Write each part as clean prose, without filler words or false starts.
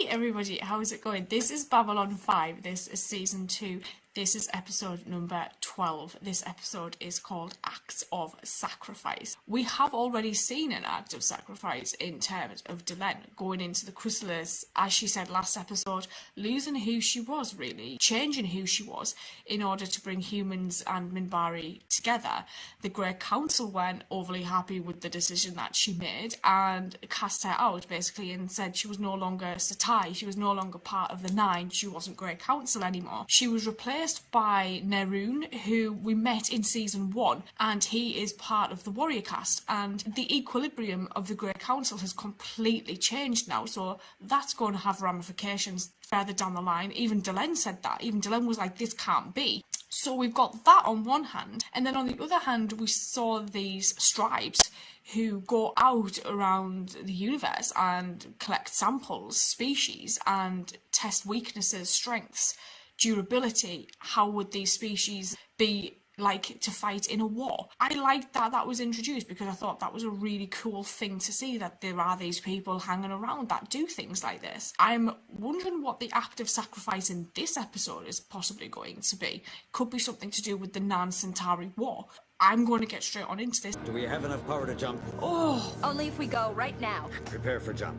Hey everybody, how's it going? This is Babylon 5, this is season 2, this is episode number 12. This episode is called Acts of Sacrifice. We have already seen an act of sacrifice in terms of Delenn going into the chrysalis, as she said last episode, losing who she was really, changing who she was in order to bring humans and Minbari together. The Great Council weren't overly happy with the decision that she made and cast her out basically and said she was no longer Satai, she was no longer part of the Nine, she wasn't Great Council anymore. She was replaced by Neroon, who we met in season 1, and he is part of the warrior caste, and the equilibrium of the Great Council has completely changed now, so that's going to have ramifications further down the line. Even Delenn said that. Even Delenn was like, this can't be. So we've got that on one hand, and then on the other hand we saw these stripes who go out around the universe and collect samples, species, and test weaknesses, strengths, durability. How would these species be like to fight in a war? I liked that that was introduced because I thought that was a really cool thing to see, that there are these people hanging around that do things like this. I'm wondering what the act of sacrifice in this episode is possibly going to be. Could be something to do with the Narn-Centauri war. I'm going to get straight on into this. Do we have enough power to jump? Oh! Only if we go right now. Prepare for jump.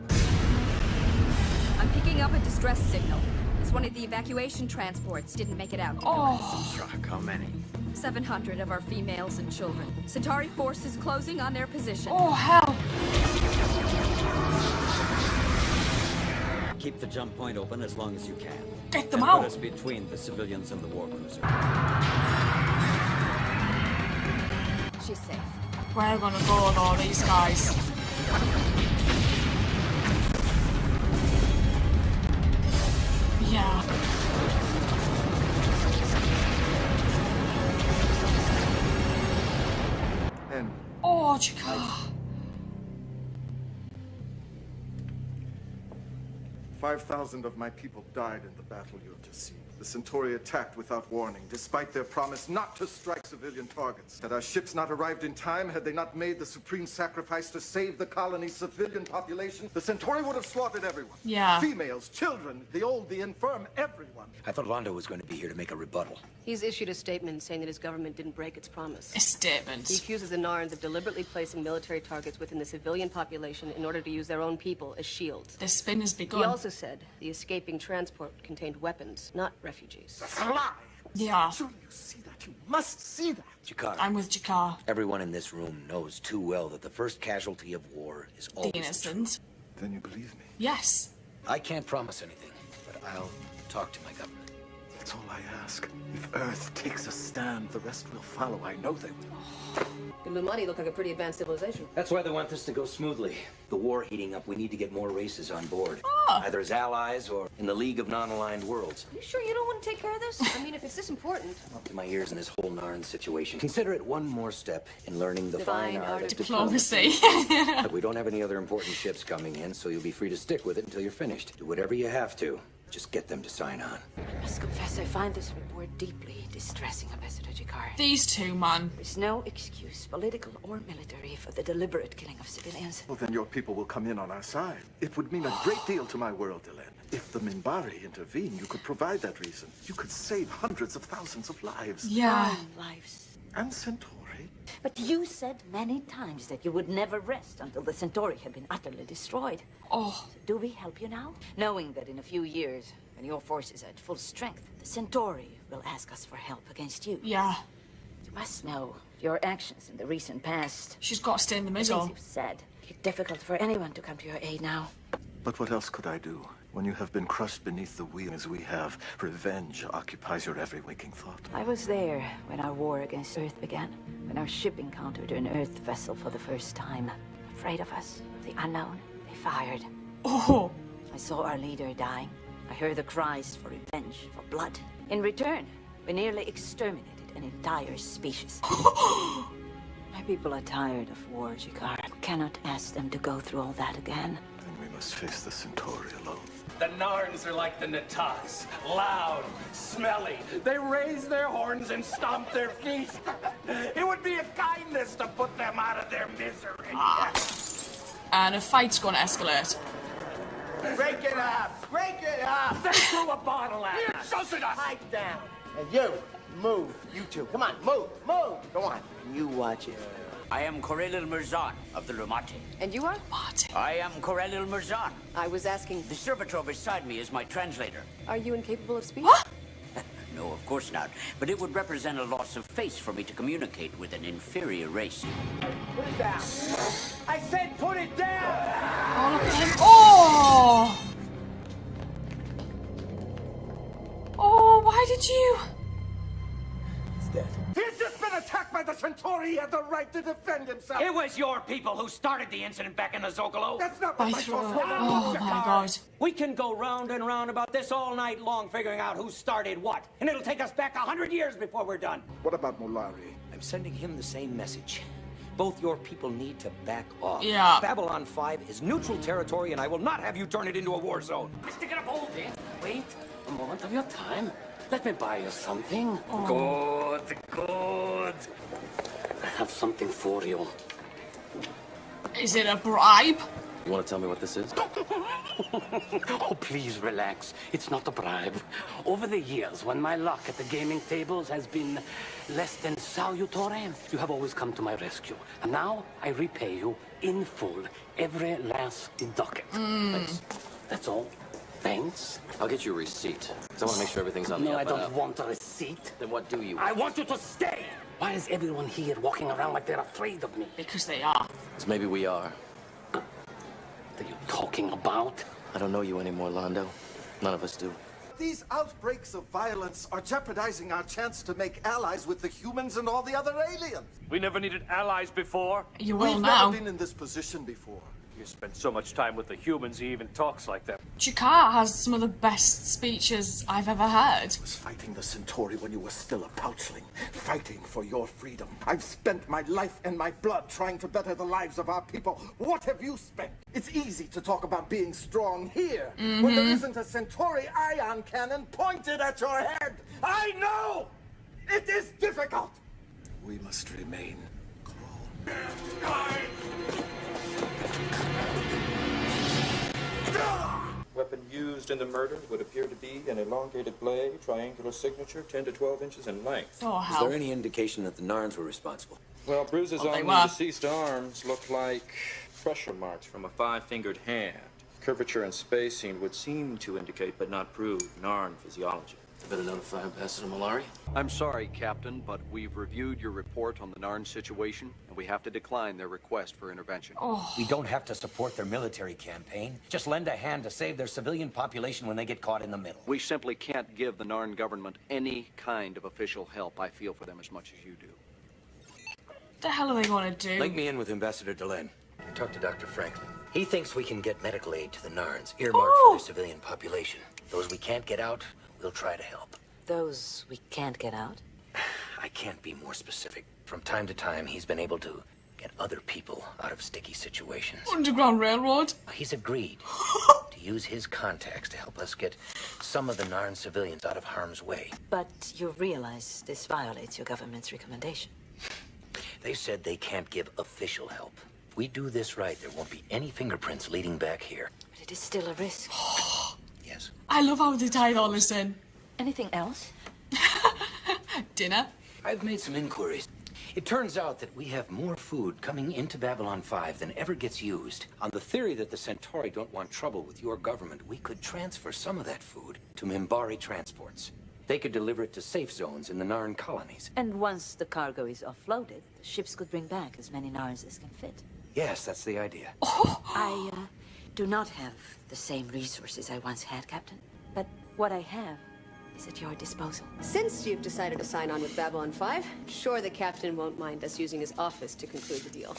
I'm picking up a distress signal. It's one of the evacuation transports. Didn't make it out. Oh! Truck, how many? 700 of our females and children. Centauri forces closing on their position. Oh, hell! Keep the jump point open as long as you can. Get them and out! Put us between the civilians and the war cruiser. She's safe. We're gonna go with all these guys. Yeah. And Oh, Jakar. 5,000 of my people died in the battle you have just seen. The Centauri attacked without warning, despite their promise not to strike civilian targets. Had our ships not arrived in time, had they not made the supreme sacrifice to save the colony's civilian population, the Centauri would have slaughtered everyone. Yeah. Females, children, the old, the infirm, everyone. I thought Londo was going to be here to make a rebuttal. He's issued a statement saying that his government didn't break its promise. A statement. He accuses the Narns of deliberately placing military targets within the civilian population in order to use their own people as shields. The spin has begun. He also said the escaping transport contained weapons, not refugees. That's a lie! Yeah. Surely you see that. You must see that. Jakar, I'm with Jakar. everyone in this room knows too well that the first casualty of war is The always innocent. Then you believe me. Yes. I can't promise anything, but I'll talk to my government. That's all I ask. If Earth takes a stand, the rest will follow. I know they will. The Lumani look like a pretty advanced civilization. That's why they want this to go smoothly. The war heating up, we need to get more races on board. Oh. Either as allies or in the League of Non-Aligned Worlds. You sure you don't want to take care of this? I mean, if it's this important. Up to my ears in this whole Narn situation. Consider it one more step in learning the Divine fine art of Diplomacy. But we don't have any other important ships coming in, so you'll be free to stick with it until you're finished. Do whatever you have to. Just get them to sign on. I must confess I find this report deeply distressing, Ambassador Jakar. These two, man. There's no excuse, political or military, for the deliberate killing of civilians. Well, then your people will come in on our side. It would mean a great deal to my world, Delenn. If the Minbari intervene, you could provide that reason. You could save hundreds of thousands of lives. Yeah. Our lives. And Centauri. But you said many times that you would never rest until the Centauri had been utterly destroyed. Oh. So do we help you now? Knowing that in a few years, when your force is at full strength, the Centauri will ask us for help against you. Yeah. You must know your actions in the recent past. She's got to stay in the The middle. things you've said make it difficult for anyone to come to your aid now. But what else could I do? When you have been crushed beneath the wheel as we have, revenge occupies your every waking thought. I was there when our war against Earth began, when our ship encountered an Earth vessel for the first time. Afraid of us, of the unknown, they fired. Oh. I saw our leader dying. I heard the cries for revenge, for blood. In return, we nearly exterminated an entire species. My people are tired of war, Jakar. We cannot ask them to go through all that again. Then we must face the Centauri alone. The Narns are like the Nataks, loud, smelly. They raise their horns and stomp their feet. It would be a kindness to put them out of their misery. And a fight's going to escalate. Break it up! Break it up! They threw a bottle at us! Insulted us! Pipe down! And you, move. You two, come on, move, move! Go on. You watch it. I am Corelil Mirzan of the Lumati. And you are? I am Corelil Mirzan. I was asking, The servitor beside me is my translator. are you incapable of speech? What? No, of course not. But it would represent a loss of face for me to communicate with an inferior race. Put it down. I said put it down! Oh, look at him. Oh! Oh, why did you? He's just been attacked by the Centauri. He had the right to defend himself. It was your people who started the incident back in the Zocalo. That's not By what my through. fault. Oh my god. We can go round and round about this all night long, figuring out who started what. And it'll take us back 100 years before we're done. What about Molari? I'm sending him the same message. Both your people need to back off. Yeah. Babylon 5 is neutral territory, and I will not have you turn it into a war zone. Stick it up, hold it. Wait a moment of your time. Let me buy you something. Good, good. I have something for you. Is it a bribe? You want to tell me what this is? Oh, please relax. It's not a bribe. Over the years, when my luck at the gaming tables has been less than salutary, you have always come to my rescue. And now I repay you in full, every last ducat. That's all. Thanks. I'll get you a receipt. Because I want to make sure everything's on the No, up I and don't up. want a receipt. Then what do you I want? want you to stay. Why is everyone here walking around like they're afraid of me? Because they are. Because maybe we are. What are you talking about? I don't know you anymore, Londo. None of us do. These outbreaks of violence are jeopardizing our chance to make allies with the humans and all the other aliens. We never needed allies before. You will We've now. never been in this position before. You spend so much time with the humans, he even talks like them. Jakar has some of the best speeches I've ever heard. I was fighting the Centauri when you were still a pouchling, fighting for your freedom. I've spent my life and my blood trying to better the lives of our people. What have you spent? It's easy to talk about being strong here, when there isn't a Centauri ion cannon pointed at your head. I know! It is difficult. We must remain calm. Weapon used in the murder would appear to be an elongated blade, triangular signature, 10 to 12 inches in length. Oh, Is hell. there any indication that the Narns were responsible? Well, bruises Well, they on were. the deceased arms look like pressure marks from a 5-fingered hand. Curvature and spacing would seem to indicate, but not prove, Narn physiology. I better notify Ambassador Malari. I'm sorry, Captain, but we've reviewed your report on the Narn situation, and we have to decline their request for intervention. We don't have to support their military campaign. Just lend a hand to save their civilian population when they get caught in the middle. We simply can't give the Narn government any kind of official help. I feel for them as much as you do. What the hell are they going to do? Link me in with Ambassador Delenn. Talk to Dr. Franklin. He thinks we can get medical aid to the Narns, earmarked for their civilian population. Those we can't get out, we'll try to help. Those we can't get out? I can't be more specific. From time to time, he's been able to get other people out of sticky situations. Underground Railroad? He's agreed to use his contacts to help us get some of the Narn civilians out of harm's way. But you realize this violates your government's recommendation. They said they can't give official help. If we do this right, there won't be any fingerprints leading back here. But it is still a risk. Yes. I love how they tied all this in. Anything else? Dinner? I've made some inquiries. It turns out that we have more food coming into Babylon 5 than ever gets used. On the theory that the Centauri don't want trouble with your government, we could transfer some of that food to Mimbari transports. They could deliver it to safe zones in the Narn colonies. And once the cargo is offloaded, the ships could bring back as many Narns as can fit. Yes, that's the idea. I do not have the same resources I once had, Captain. But what I have is at your disposal. Since you've decided to sign on with Babylon 5, I'm sure the captain won't mind us using his office to conclude the deal.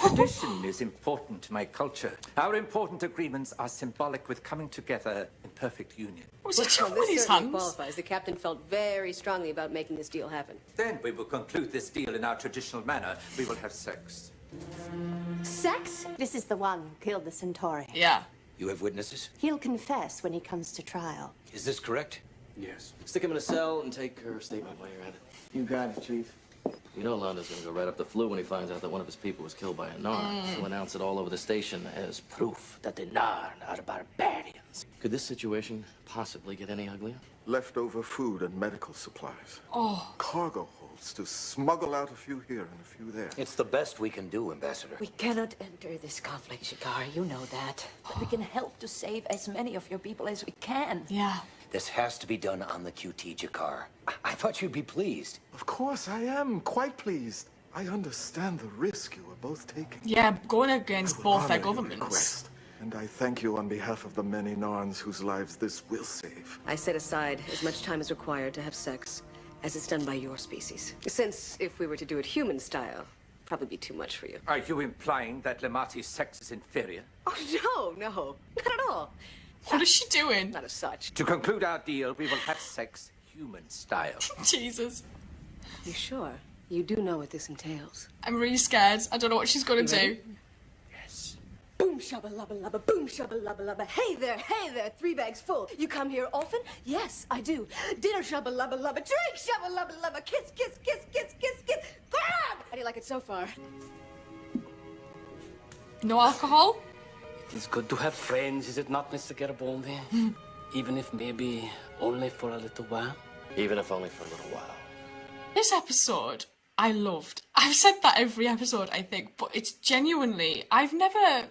Tradition is important to my culture. Our important agreements are symbolic with coming together in perfect union. Was it Well, with his this certainly hands? qualifies. The captain felt very strongly about making this deal happen. Then we will conclude this deal in our traditional manner. We will have sex. Sex? This is the one who killed the Centauri. Yeah. You have witnesses? He'll confess when he comes to trial. Is this correct? Yes. Stick him in a cell and take her statement while you're at it. You got it, Chief. You know Lando's gonna go right up the flue when he finds out that one of his people was killed by a Narn. He'll announce it all over the station as proof that the Narn are barbarians. Could this situation possibly get any uglier? Leftover food and medical supplies. Oh. Cargo holds to smuggle out a few here and a few there. It's the best we can do, Ambassador. We cannot enter this conflict, Shakar. You know that. But we can help to save as many of your people as we can. Yeah. This has to be done on the QT, Jakar. I thought you'd be pleased. Of course, I am quite pleased. I understand the risk you are both taking. Yeah, going against both their Honor your governments. request, and I thank you on behalf of the many Narns whose lives this will save. I set aside as much time as required to have sex, as it's done by your species. Since if we were to do it human style, probably be too much for you. Are you implying that Lamati's sex is inferior? Oh, no, not at all. What is she doing? Not as such. To conclude our deal, we will have sex human style. Jesus. You sure? You do know what this entails. I'm really scared. I don't know what she's going to do. Yes. Boom shabba lubba lubba, boom shabba lubba lubba. Hey there, 3 bags full. You come here often? Yes, I do. Dinner shabba lubba lubba, drink shabba lubba lubba, kiss, kiss, kiss, kiss, kiss, kiss. Grab! How do you like it so far? No alcohol? It's good to have friends, is it not, Mr. Garibaldi? Even if maybe only for a little while? Even if only for a little while. This episode, I loved. I've said that every episode, I think, but it's genuinely, I've never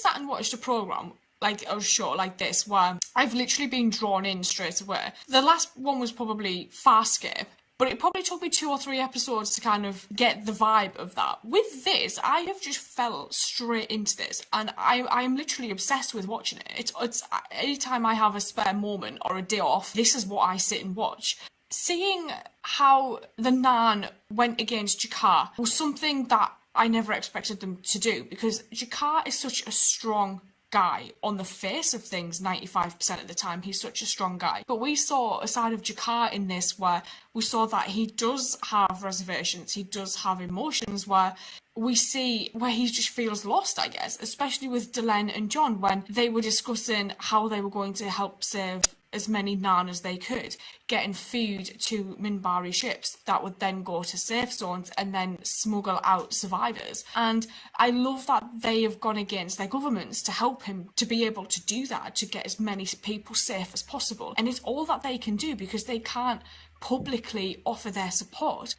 sat and watched a programme like a show like this where I've literally been drawn in straight away. The last one was probably Farscape, but it probably took me 2 or 3 episodes to kind of get the vibe of that. With this, I have just fell straight into this, and I am literally obsessed with watching it. It's anytime I have a spare moment or a day off, this is what I sit and watch. Seeing how the Narn went against Jakar was something that I never expected them to do, because Jakar is such a strong guy on the face of things 95% of the time. He's such a strong guy. But we saw a side of Jakar in this where we saw that he does have reservations, he does have emotions, where we see where he just feels lost, I guess, especially with Delenn and John when they were discussing how they were going to help save as many Narn as they could, getting food to Minbari ships that would then go to safe zones and then smuggle out survivors. And I love that they have gone against their governments to help him to be able to do that, to get as many people safe as possible. And it's all that they can do because they can't publicly offer their support.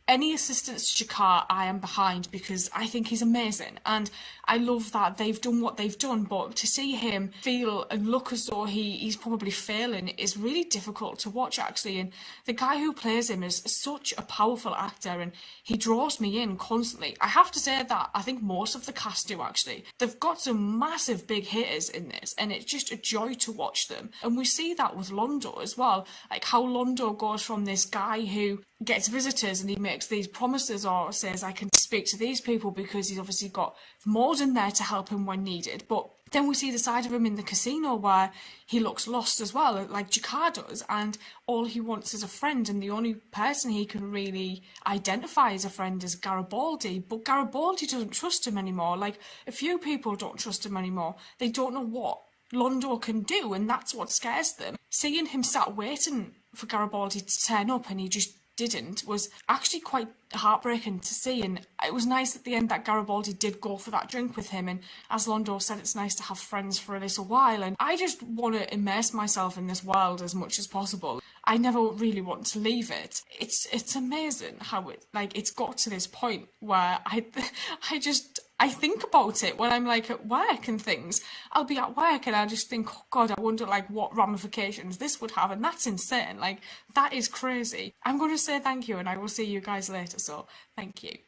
Any assistance to Jakar, I am behind, because I think he's amazing, and I love that they've done what they've done, but to see him feel and look as though he's probably failing is really difficult to watch, actually. And the guy who plays him is such a powerful actor, and he draws me in constantly. I have to say that I think most of the cast do, actually. They've got some massive big hitters in this, and it's just a joy to watch them. And we see that with Londo as well, like how Londo goes from this guy who gets visitors and he makes these promises or says I can speak to these people because he's obviously got Morden there to help him when needed, but then we see the side of him in the casino where he looks lost as well, like Jakar does, and all he wants is a friend, and the only person he can really identify as a friend is Garibaldi, but Garibaldi doesn't trust him anymore. Like, a few people don't trust him anymore. They don't know what Londo can do, and that's what scares them. Seeing him sat waiting for Garibaldi to turn up and he just didn't was actually quite heartbreaking to see, and it was nice at the end that Garibaldi did go for that drink with him, and as Londo said, it's nice to have friends for a little while, and I just want to immerse myself in this world as much as possible. I never really want to leave it. It's amazing how it's got to this point where I think about it when I'm like at work and things. I'll be at work and I just think, oh God, I wonder like what ramifications this would have, and that's insane. Like, that is crazy. I'm going to say thank you, and I will see you guys later, so thank you.